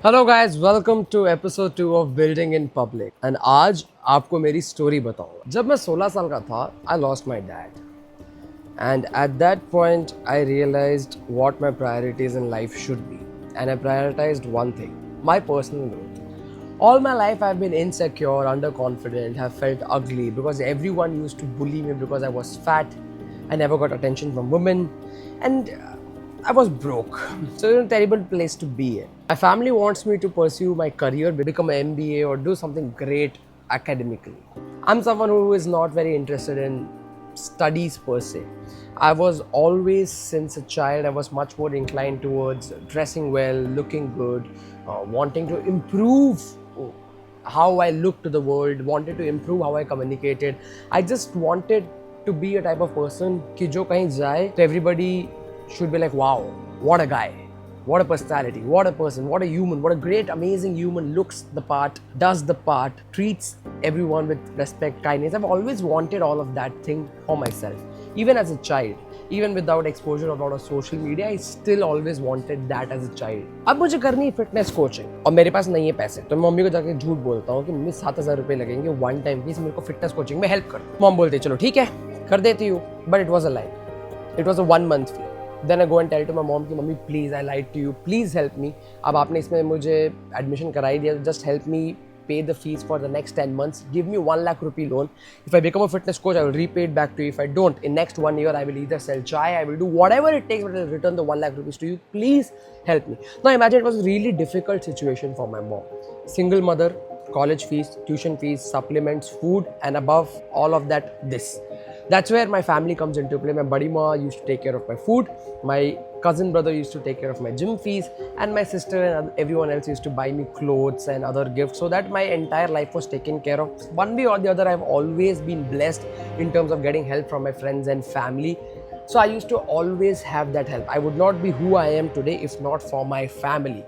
Hello guys, welcome to episode 2 of building in public. And आज आपको मेरी story बताऊंगा। जब मैं 16 साल का था, I lost my dad, and at that point I realised what my priorities in life should be, and I prioritised one thing, my personal growth. All my life I've been insecure, underconfident, have felt ugly because everyone used to bully me because I was fat. I never got attention from women, and I was broke. So it's a terrible place to be in. My family wants me to pursue my career, become an MBA or do something great academically. I'm someone who is not very interested in studies per se. I was always, since a child, I was much more inclined towards dressing well, looking good, wanting to improve how I looked to the world, wanted to improve how I communicated. I just wanted to be a type of person कि जो कहीं जाए तो everybody should be like, wow, what a guy, what a personality, what a person, what a human, what a great, amazing human, looks the part, does the part, treats everyone with respect, kindness. I've always wanted all of that thing for myself. Even as a child, even without exposure of a lot of social media, I still always wanted that as a child. अब मुझे करनी है fitness coaching और मेरे पास नहीं है पैसे, तो मैं मम्मी को जाकर झूठ बोलता हूँ कि मम्मी 7,000 रुपये लगेंगे वन टाइम फीस, मेरे को फिटनेस कोचिंग में हेल्प कर। मॉम बोलती है चलो ठीक है कर देती हूँ, but it was a lie, it was a 1 month fee. Then I go and tell to my mom कि मम्मी please I lied to you, please help me. अब आपने इसमें मुझे एडमिशन कराई दिया, just help me pay the fees for the next 10 months, give me 1 lakh rupee loan. If I become a fitness coach, I will repay it back to you. If I don't, in next 1 year I will either sell chai, I will do whatever it takes, but I will return the 1 lakh rupees to you. Please help me. Now imagine it was a really difficult situation for my mom. Single mother, college fees, tuition fees, supplements, food, and above all of that, this. That's where my family comes into play. My buddy ma used to take care of my food, my cousin brother used to take care of my gym fees, and my sister and everyone else used to buy me clothes and other gifts, so that my entire life was taken care of. One way or the other, I've always been blessed in terms of getting help from my friends and family. So I used to always have that help. I would not be who I am today if not for my family,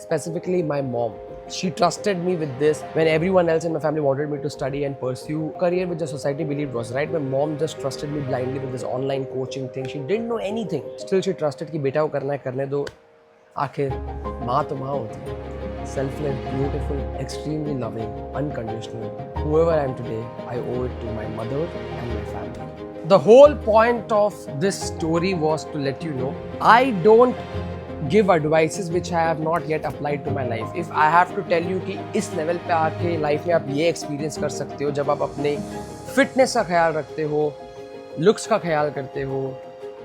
specifically my mom. She trusted me with this when everyone else in my family wanted me to study and pursue a career which the society believed was right. My mom just trusted me blindly with this online coaching thing. She didn't know anything. Still she trusted कि बेटा को करना है करने दो. आखिर माँ तो माँ होती है. Selfless, beautiful, extremely loving, unconditional. Whoever I am today, I owe it to my mother and my family. The whole point of this story was to let you know I don't give advices which I have not yet applied to my life. If I have to tell you कि इस level पे आके life में आप ये experience कर सकते हो जब आप अपने फिटनेस का ख्याल रखते हो, लुक्स का ख्याल करते हो,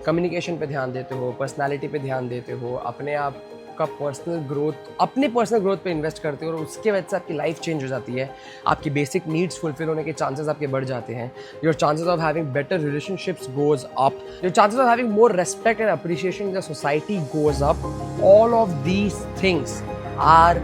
कम्युनिकेशन पे ध्यान देते हो, पर्सनालिटी पे ध्यान देते हो, अपने आप का अपने पर्सनल ग्रोथ पे इन्वेस्ट करते हो, और उसके वजह से आपकी लाइफ चेंज हो जाती है. आपकी बेसिक नीड्स फुलफिल होने के चांसेस आपके बढ़ जाते हैं. Your chances of having better relationships goes up. Your chances of having more respect and appreciation in the society goes up. All of these things are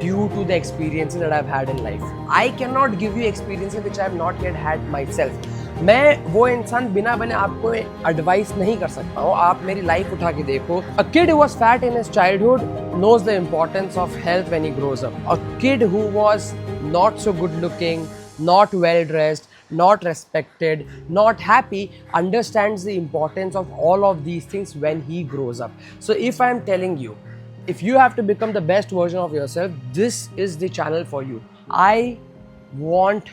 due to the experiences that I've had in life. I cannot give you experiences which I have not yet had myself. मैं वो इंसान बिना बने आपको advice नहीं कर सकता हूँ. आप मेरी लाइफ उठा के देखो. A kid who was fat in his childhood knows the importance of health when he grows up. A kid who was not so good looking, not well dressed, not respected, not happy, understands the importance of all of these things when he grows up. So if I am telling you, if you have to become the best version of yourself, this is the channel for you. I want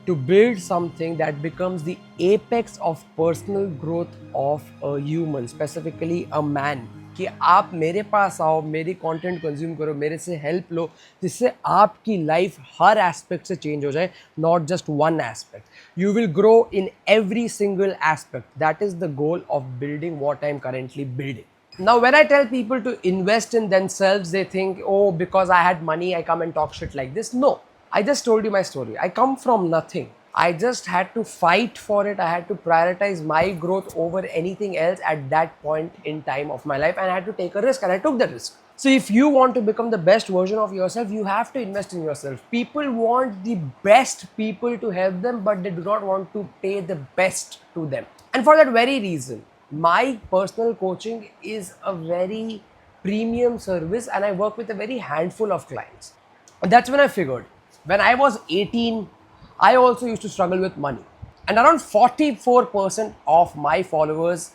to build something that becomes the apex of personal growth of a human, specifically a man. कि आप मेरे पास आओ, मेरी content consume करो, मेरे से help लो, जिससे आपकी लाइफ हर एस्पेक्ट से चेंज हो जाए, not just one aspect. You will grow in every single aspect. That is the goal of building what I am currently building. Now, when I tell people to invest in themselves, they think, oh, because I had money, I come and talk shit like this. No, I just told you my story. I come from nothing. I just had to fight for it. I had to prioritize my growth over anything else at that point in time of my life, and I had to take a risk, and I took the risk. So if you want to become the best version of yourself, you have to invest in yourself. People want the best people to help them, but they do not want to pay the best to them. And for that very reason, my personal coaching is a very premium service, and I work with a very handful of clients. And that's when I figured, when I was 18, I also used to struggle with money. And around 44% of my followers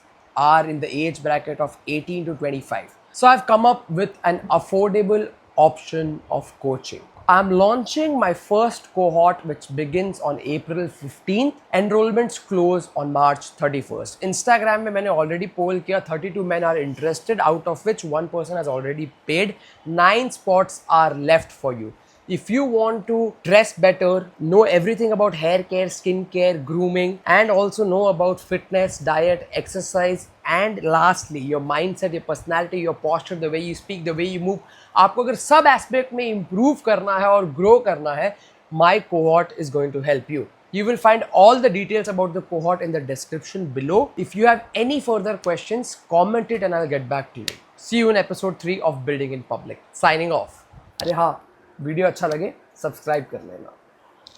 are in the age bracket of 18 to 25. So I've come up with an affordable option of coaching. I'm launching my first cohort, which begins on April 15th. Enrollments close on March 31st. Instagram में मैंने already poll किया, 32 men are interested, out of which one person has already paid. 9 spots are left for you. If you want to dress better, know everything about hair care, skin care, grooming, and also know about fitness, diet, exercise, and lastly, your mindset, your personality, your posture, the way you speak, the way you move, आपको अगर सब aspect में improve करना है और grow करना है, my cohort is going to help you. You will find all the details about the cohort in the description below. If you have any further questions, comment it and I'll get back to you. See you in episode 3 of Building in Public. Signing off. अरे हाँ, video अच्छा लगे subscribe कर लेना.